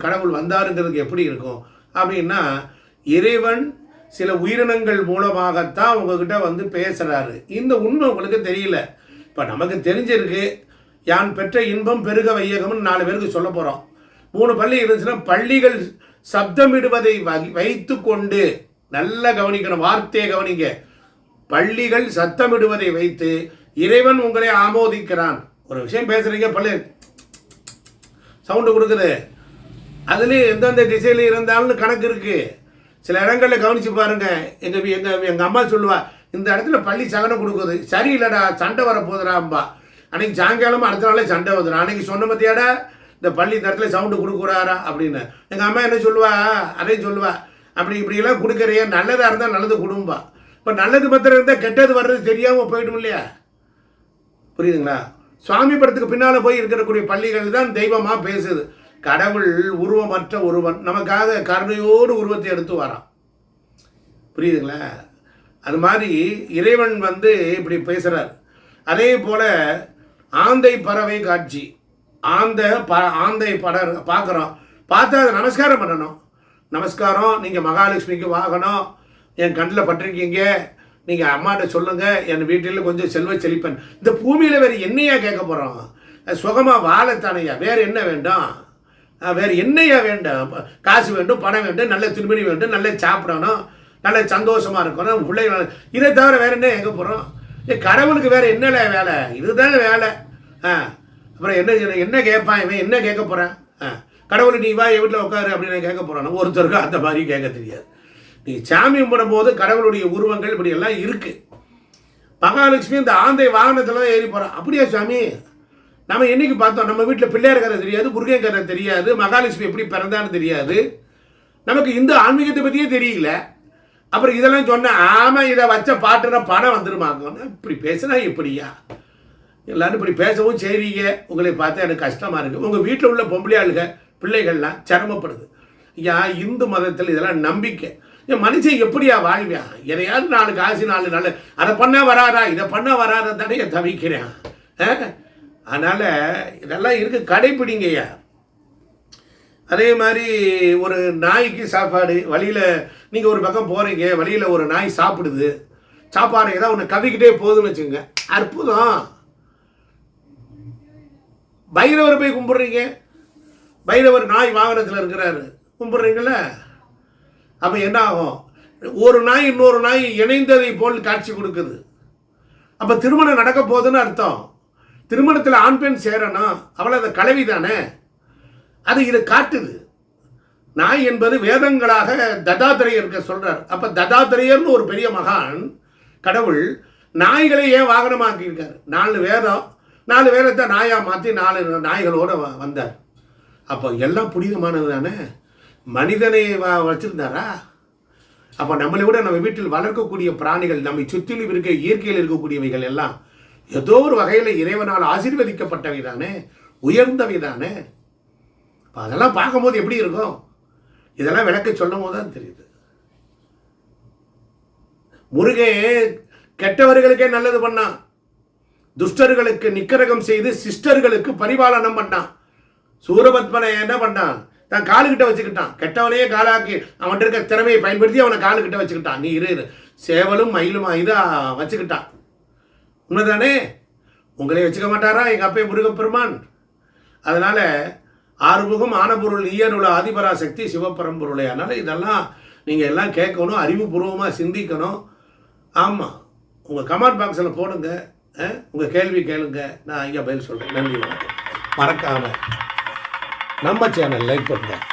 கடவுள் வந்தாருங்கிறதுக்கு எப்படி இருக்கும் அப்படின்னா, இறைவன் சில உயிரினங்கள் மூலமாகத்தான் உங்ககிட்ட வந்து பேசுகிறாரு. இந்த உண்மை உங்களுக்கு தெரியல. இப்போ நமக்கு தெரிஞ்சிருக்கு, யான் பெற்ற இன்பம் பெருக வையகம்னு 4 பேருக்கு சொல்ல போகிறோம். 3 பள்ளி இருந்துச்சுன்னா, பள்ளிகள் சப்தமிடுவதை வைத்து கொண்டு நல்லா கவனிக்கணும், வார்த்தையை கவனிங்க. பள்ளிகள் சத்தமிடுவதை வைத்து இறைவன் உங்களை ஆமோதிக்கிறான். ஒரு விஷயம் பேசுகிறீங்க, பள்ளி சவுண்டு கொடுக்குது, அதுலேயும் எந்தெந்த திசையில் இருந்தாலும் கணக்கு இருக்குது. சில இடங்களில் கவனித்து பாருங்கள். எங்கள் அம்மா சொல்லுவா, இந்த இடத்துல பள்ளி சகனம் கொடுக்குது, சரியில்லடா சண்டை வரப்போகுதுடாம்பா. அன்றைக்கி சாயங்காலமும் அடுத்த நாளே சண்டை வருதுடா. அன்றைக்கி சொன்ன பற்றியாடா இந்த பள்ளி இந்த இடத்துல சவுண்டு கொடுக்குறாரா அப்படின்னு. எங்கள் அம்மா என்ன சொல்லுவா, அதையும் சொல்லுவா, அப்படி இப்படியெல்லாம் கொடுக்குறிய, நல்லதாக இருந்தால் நல்லது கொடும்பா. இப்போ நல்லது பத்திரம் இருந்தால் கெட்டது வர்றது தெரியாமல் போய்டும் இல்லையா? புரியுதுங்களா? சுவாமி படத்துக்கு பின்னால் போய் இருக்கக்கூடிய பள்ளிகள் தான் தெய்வமாக பேசுது. கடவுள் உருவமற்ற ஒருவன் நமக்காக கருணையோடு உருவத்தை எடுத்து வரான். புரியுதுங்களா? அது மாதிரி இறைவன் வந்து இப்படி பேசுகிறார். அதே போல் ஆந்தை பறவை காட்சி, ஆந்தை பார்க்குறோம், பார்த்தா அதை நமஸ்காரம் பண்ணணும். நமஸ்காரம், நீங்கள் மகாலட்சுமிக்கு வாகனம், என் கண்ணில் பட்டிருக்கீங்க, நீங்கள் அம்மாட்ட சொல்லுங்கள், என் வீட்டில் கொஞ்சம் செல்வ செழிப்பன். இந்த பூமியில் வேறு என்னையா கேட்க போகிறோம்? சுகமாக வாழத்தானையா, வேறு என்ன வேண்டும்? வேறு என்னையா வேண்டும்? காசு வேண்டும், பணம் வேண்டும், நல்ல துணிமணி வேண்டும், நல்ல சாப்பிடணும், நல்ல சந்தோஷமாக இருக்கணும், பிள்ளைகள். இதை தவிர வேறு என்ன எங்கே போகிறோம்? கடவுளுக்கு வேறு என்ன வேலை? இதுதாங்க வேலை. அப்புறம் என்ன கேட்பான் இவன்? என்ன கேட்க போகிறான்? கடவுள் நீ வா என் வீட்டில் உட்காரு அப்படின்னு கேட்க போகிறான். ஒருத்தருக்கு அந்த மாதிரி கேட்க தெரியாது. நீ சாமி கும்பிடும்போது கடவுளுடைய உருவங்கள் இப்படி எல்லாம் இருக்குது. மகாலட்சுமி இந்த ஆந்தை வாகனத்தில் தான் ஏறி போகிறான். அப்படியா சாமி? நம்ம என்னைக்கு பார்த்தோம்? நம்ம வீட்டில் பிள்ளையார் கதை தெரியாது, முருகன் கதை தெரியாது, மகாலட்சுமி எப்படி பிறந்தான்னு தெரியாது, நமக்கு இந்த ஆன்மீகத்தை பற்றியே தெரியல. அப்புறம் இதெல்லாம் சொன்னால், ஆமாம் இதை வச்ச பாட்டுனா பணம் வந்துருமாங்க. இப்படி பேசுனா எப்படியா? எல்லோரும் இப்படி பேசவும் செய்றீங்க. உங்களை பார்த்தா எனக்கு கஷ்டமாக இருக்குது. உங்கள் வீட்டில் உள்ள பொம்பளையாளுங்க பிள்ளைகள்லாம் சிரமப்படுது. ஐயா, இந்து மதத்தில் இதெல்லாம் நம்பிக்கை. என் மனுஷன் எப்படியா வாழ்வியா? எதையாவது 4 காசு 4 நாள் அதை பண்ணால் வராதா, இதை பண்ணால் வராத தானே தவிக்கிறேன். அதனால் இதெல்லாம் இருக்குது, கடைப்பிடிங்கய்யா. அதே மாதிரி ஒரு நாய்க்கு சாப்பாடு, வழியில் நீங்கள் ஒரு பக்கம் போகிறீங்க, வழியில் ஒரு நாய் சாப்பிடுது, சாப்பாடு ஏதாவது ஒன்று கவிக்கிட்டே போகுதுன்னு வச்சுக்கோங்க, அற்புதம். பைரவரை போய் கும்பிட்றீங்க, பைரவர் நாய் வாகனத்தில் இருக்கிறாரு, கும்பிட்றீங்கள, அப்போ என்ன ஆகும்? ஒரு நாய் இன்னொரு நாய் இணைந்ததை போல் காட்சி கொடுக்குது. அப்போ திருமணம் நடக்க போகுதுன்னு அர்த்தம். திருமணத்தில் ஆண் பெண் சேரணும், அவளை அதை கலவி தானே, அது இதை காட்டுது. நாய் என்பது வேதங்களாக தத்தாத்திரேயருக்கு சொல்கிறார். அப்போ தத்தாத்திரேயர்னு ஒரு பெரிய மகான் கடவுள் நாய்களை ஏன் வாகனமாக்கியிருக்காரு? 4 வேதம், 4 வேதத்தை நாயாக மாற்றி 4 நாய்களோடு வந்தார். அப்போ எல்லாம் புனிதமானது தானே. மனிதனை வச்சுருந்தாரா? அப்போ நம்மளை விட நம்ம வீட்டில் வளர்க்கக்கூடிய பிராணிகள், நம்மை சுற்றிலும் இருக்க இயற்கையில் இருக்கக்கூடியவைகள் எல்லாம் ஏதோ ஒரு வகையில் இறைவனால் ஆசீர்வதிக்கப்பட்டவை தானே, உயர்ந்தவை தானே. இப்போ அதெல்லாம் பார்க்கும்போது எப்படி இருக்கும்? இதெல்லாம் விளக்க சொல்லும் போது தான் தெரியுது. முருகன் கெட்டவர்களுக்கே நல்லது பண்ணான், துஷ்டர்களுக்கு நிக்கரகம் செய்து சிஸ்டர்களுக்கு பரிபாலனம் பண்ணான். சூரபத்மனை என்ன பண்ணான்? தான் காலுக்கிட்ட வச்சுக்கிட்டான். கெட்டவனையே காலாக்கி அவன்கிட்ட இருக்க திறமையை பயன்படுத்தி அவனை காலுக்கிட்ட வச்சுக்கிட்டான். நீ இரு, சேவலும் மயிலுமா இதாக வச்சுக்கிட்டான். உண்மைதானே? உங்களே வச்சுக்க மாட்டாரா எங்கள் அப்பே முருகப்பெருமான்? அதனால் ஆறுமுகம் ஆனபொருள் ஈயருள ஆதிபராசக்தி சிவபரம்பொருளே. அதனால் இதெல்லாம் நீங்கள் எல்லாம் கேட்கணும், அறிவுபூர்வமாக சிந்திக்கணும். ஆமாம், உங்கள் கமெண்ட் பாக்ஸில் போடுங்க, உங்கள் கேள்வி கேளுங்க, நான் ஐயா பதில் சொல்கிறேன். நன்றி, வணக்கம். மறக்காமல் நம்ம சேனல் லைக் பண்ணுங்கள்.